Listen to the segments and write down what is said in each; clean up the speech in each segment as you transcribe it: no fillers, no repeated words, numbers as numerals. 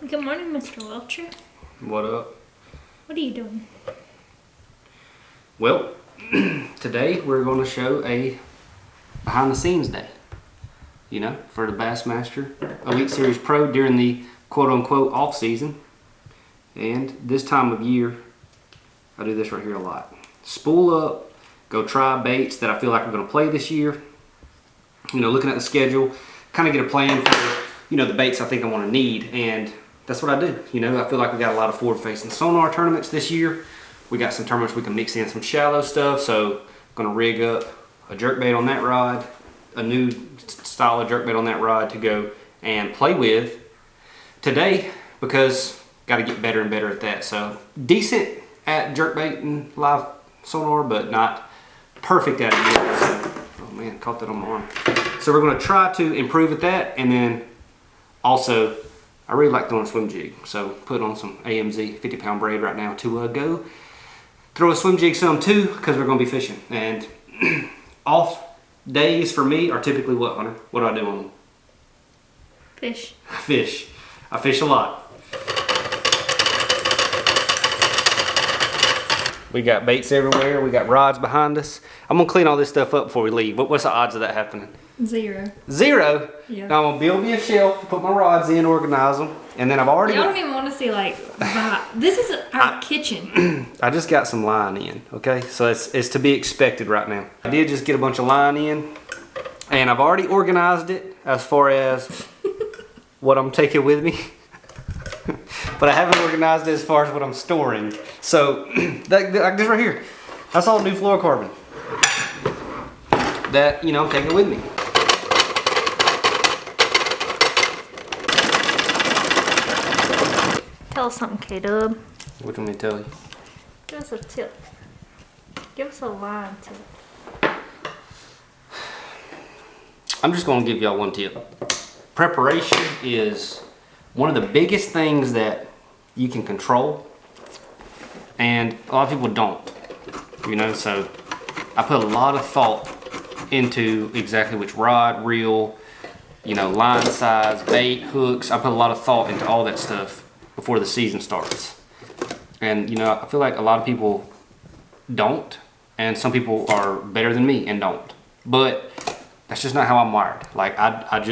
Good morning, Mr. Welcher. What up? What are you doing? Well, today we're going to show a behind the scenes day, you know, for the Bassmaster Elite Series Pro during the quote unquote off season. And this time of year, I do this right here a lot. Spool up, go try baits that I feel like I'm going to play this year. You know, looking at the schedule, kind of get a plan for, you know, the baits I think I want to need. And that's what I do. You know, I feel like we got a lot of forward-facing sonar tournaments this year. We got some tournaments we can mix in some shallow stuff. So I'm going to rig up a jerkbait on that rod, a new style of jerkbait on that rod to go and play with today, because got to get better and better at that. So decent at jerkbait and live sonar, but not perfect at it yet. So, oh man, caught that on my arm. So we're going to try to improve at that, and then also I really like throwing a swim jig, so put on some AMZ 50-pound braid right now to go throw a swim jig some too, because we're going to be fishing. And off days for me are typically what, Hunter? What do I do on them? Fish. I fish. I fish a lot. We got baits everywhere. We got rods behind us. I'm going to clean all this stuff up before we leave. What's the odds of that happening? 0. 0? Yeah. Now I'm going to build me a shelf, put my rods in, organize them, and then I've already... Y'all don't even want to see, like, this is our kitchen. I just got some line in, okay? So it's to be expected right now. I did just get a bunch of line in, and I've already organized it as far as what I'm taking with me. But I haven't organized it as far as what I'm storing. So, like this right here, that's all new fluorocarbon. That, you know, I'm taking with me. Tell us something, K-Dub. What do you want me to tell you? Give us a tip. Give us a line tip. I'm just going to give y'all one tip. Preparation is one of the biggest things that you can control, and a lot of people don't, you know. So I put a lot of thought into exactly which rod, reel, you know, line size, bait, hooks. I put a lot of thought into all that stuff before the season starts. And you know, I feel like a lot of people don't, and some people are better than me and don't. But that's just not how I'm wired. Like I had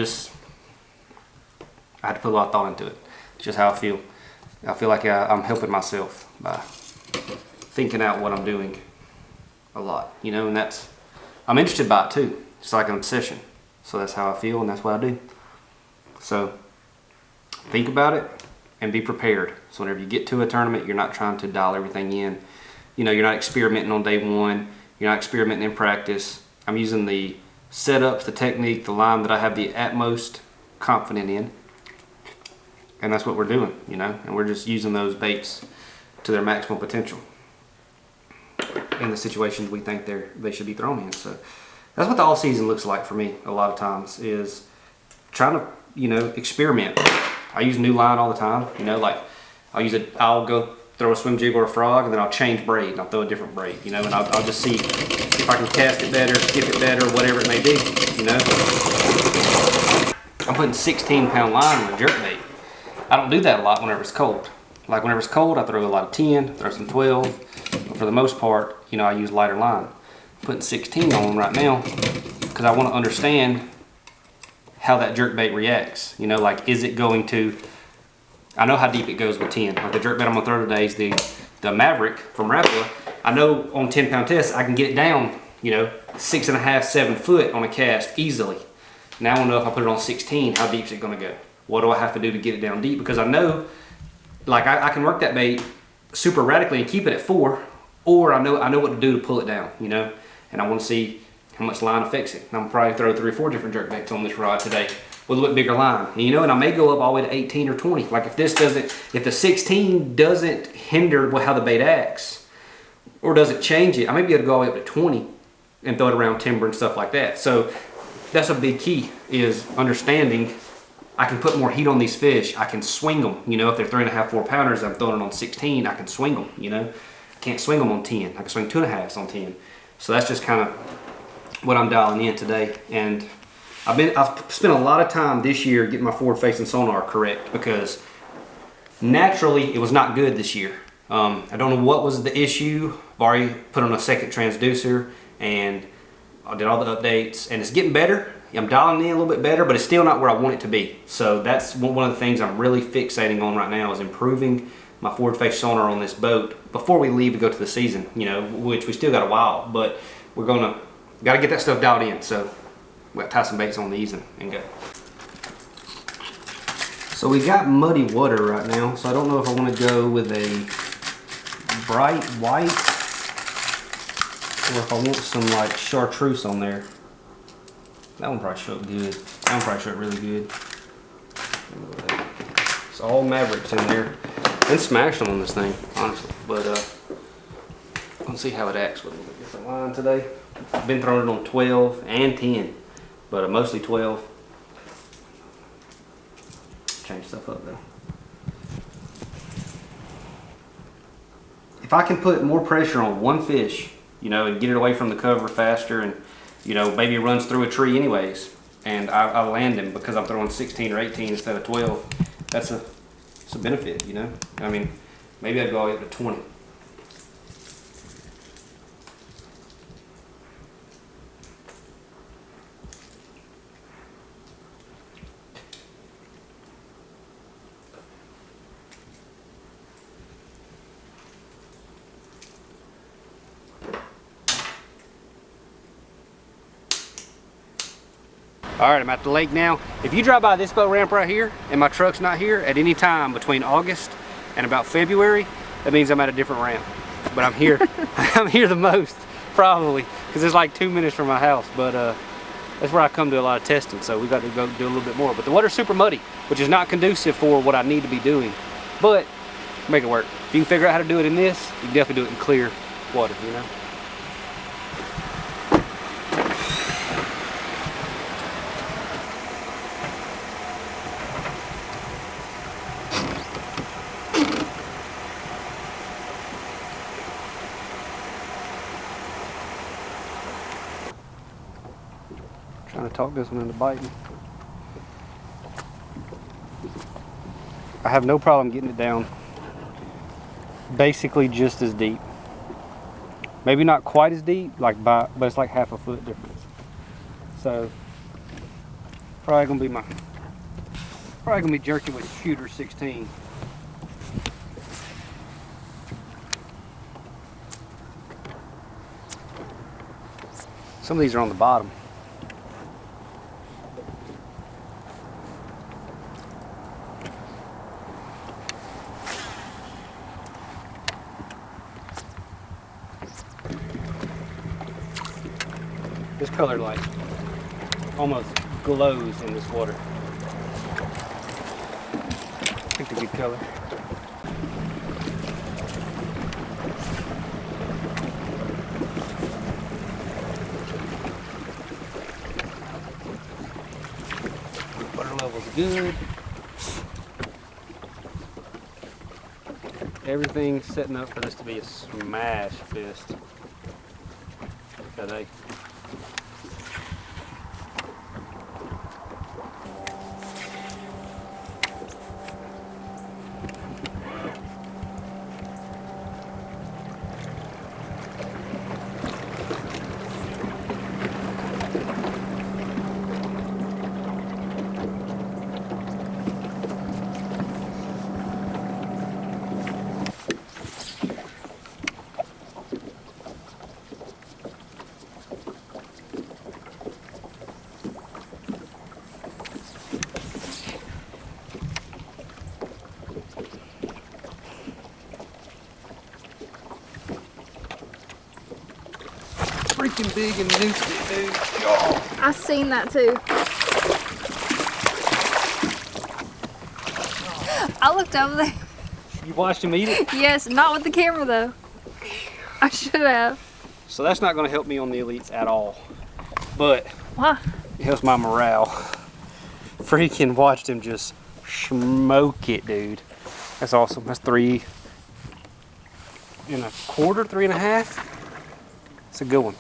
to put a lot of thought into it. It's just how I feel. I feel like I'm helping myself by thinking out what I'm doing a lot, you know, and I'm interested by it too. It's like an obsession. So that's how I feel, and that's what I do. So think about it and be prepared. So whenever you get to a tournament, you're not trying to dial everything in. You know, you're not experimenting on day one. You're not experimenting in practice. I'm using the setups, the technique, the line that I have the utmost confident in. And that's what we're doing, you know, and we're just using those baits to their maximum potential in the situations we think they should be thrown in. So that's what the off season looks like for me a lot of times, is trying to, you know, experiment. I use new line all the time, you know, like I'll go throw a swim jig or a frog, and then I'll change braid and I'll throw a different braid, you know, and I'll just see if I can cast it better, skip it better, whatever it may be, you know. I'm putting 16-pound line on a jerkbait. I don't do that a lot whenever it's cold. Like whenever it's cold, I throw a lot of 10, throw some 12. But for the most part, you know, I use lighter line. I'm putting 16 on them right now because I want to understand how that jerkbait reacts. You know, like, is it going to... I know how deep it goes with 10. Like the jerkbait I'm going to throw today is the Maverick from Rapala. I know on 10-pound tests I can get it down, you know, 6.5, 7 foot on a cast easily. Now I want to know if I put it on 16, how deep is it going to go? What do I have to do to get it down deep? Because I know, like, I can work that bait super radically and keep it at 4, or I know what to do to pull it down, you know. And I want to see how much line affects it. And I'm probably throw 3 or 4 different jerk baits on this rod today with a little bit bigger line, and, you know. And I may go up all the way to 18 or 20. Like if the 16 doesn't hinder how the bait acts, or doesn't change it, I may be able to go all the way up to 20 and throw it around timber and stuff like that. So that's a big key, is understanding. I can put more heat on these fish. I can swing them. You know, if they're 3.5, 4 pounders, I'm throwing it on 16, I can swing them, you know. I can't swing them on 10. I can swing 2.5s on 10. So that's just kind of what I'm dialing in today. And I've spent a lot of time this year getting my forward-facing sonar correct, because Naturally, it was not good this year. I don't know what was the issue. I've already put on a second transducer and I did all the updates, and it's getting better. I'm dialing in a little bit better, but it's still not where I want it to be. So that's one of the things I'm really fixating on right now, is improving my forward face sonar on this boat before we leave to go to the season, you know, which we still got a while, but we're got to get that stuff dialed in. So we got to tie some baits on these and go. So we got muddy water right now, so I don't know if I want to go with a bright white or if I want some like chartreuse on there. That one probably should look good. That one probably should look really good. It's all Mavericks in there. Been smashing on this thing, honestly, but let's see how it acts with a little bit different line today. I've been throwing it on 12 and 10, but mostly 12. Change stuff up though. If I can put more pressure on one fish, you know, and get it away from the cover faster, and you know, maybe it runs through a tree anyways, and I land him because I'm throwing 16 or 18 instead of 12, it's a benefit, you know. I mean, maybe I'd go all the way up to 20. All right, I'm at the lake now. If you drive by this boat ramp right here and my truck's not here at any time between August and about February, that means I'm at a different ramp. But I'm here. I'm here the most, probably, because it's like 2 minutes from my house. But that's where I come to a lot of testing, so we got to go do a little bit more. But the water's super muddy, which is not conducive for what I need to be doing. But make it work. If you can figure out how to do it in this, you can definitely do it in clear water, you know? Trying to talk this one into biting. I have no problem getting it down basically just as deep. Maybe not quite as deep, like but it's like half a foot difference. So probably gonna be jerking with shooter 16. Some of these are on the bottom. This color like almost glows in this water. Picked a good color. Water level's good. Everything's setting up for this to be a smash fist today. Freaking big and nuked it, dude. Oh. I seen that too. I looked over there. You watched him eat it? Yes, not with the camera though. I should have. So that's not going to help me on the Elites at all. But Why? it helps my morale. Freaking watched him just smoke it, dude. That's awesome. That's 3 1/4, 3 1/2. It's a good one.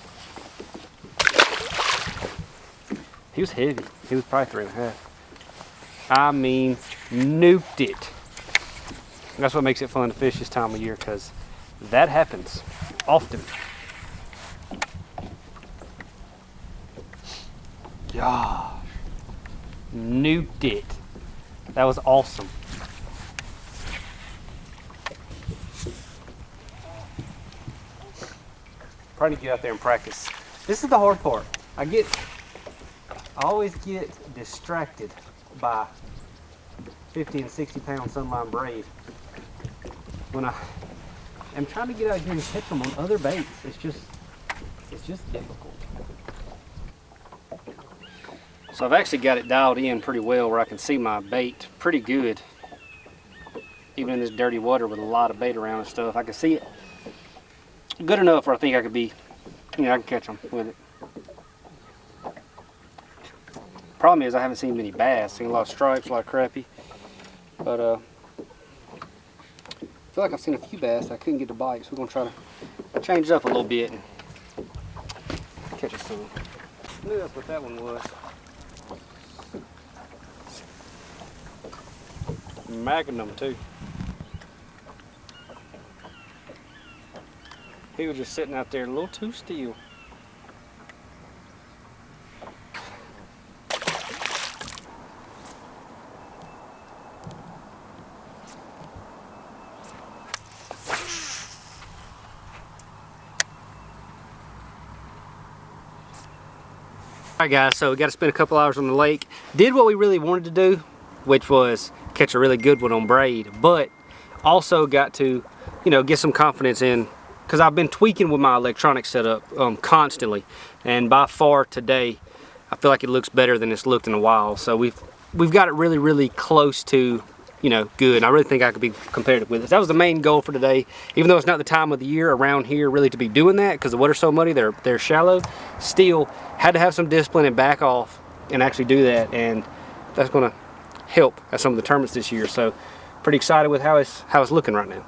He was heavy. He was probably 3 1/2. I mean, nuked it. And that's what makes it fun to fish this time of year, because that happens often. Gosh, nuked it. That was awesome. Probably need to get out there and practice. This is the hard part. I always get distracted by 50 and 60 pound sunline braid when I am trying to get out here and catch them on other baits. It's just difficult. So I've actually got it dialed in pretty well where I can see my bait pretty good. Even in this dirty water with a lot of bait around and stuff, I can see it good enough where I think I could be, I can catch them with it. Problem is I haven't seen many bass. Seen a lot of stripes, a lot of crappie, but I feel like I've seen a few bass I couldn't get to bite, so we're gonna try to change it up a little bit and catch us some. I knew that's what that one was. Magnum too. He was just sitting out there a little too still. Alright guys, so we got to spend a couple hours on the lake. Did what we really wanted to do, which was catch a really good one on braid, but also got to, get some confidence in, because I've been tweaking with my electronic setup constantly, and by far today I feel like it looks better than it's looked in a while. So we've got it really, really close to, good. And I really think I could be competitive with it. That was the main goal for today. Even though it's not the time of the year around here really to be doing that, because the water's so muddy, they're shallow. Still had to have some discipline and back off and actually do that, and that's going to help at some of the tournaments this year. So pretty excited with how it's looking right now.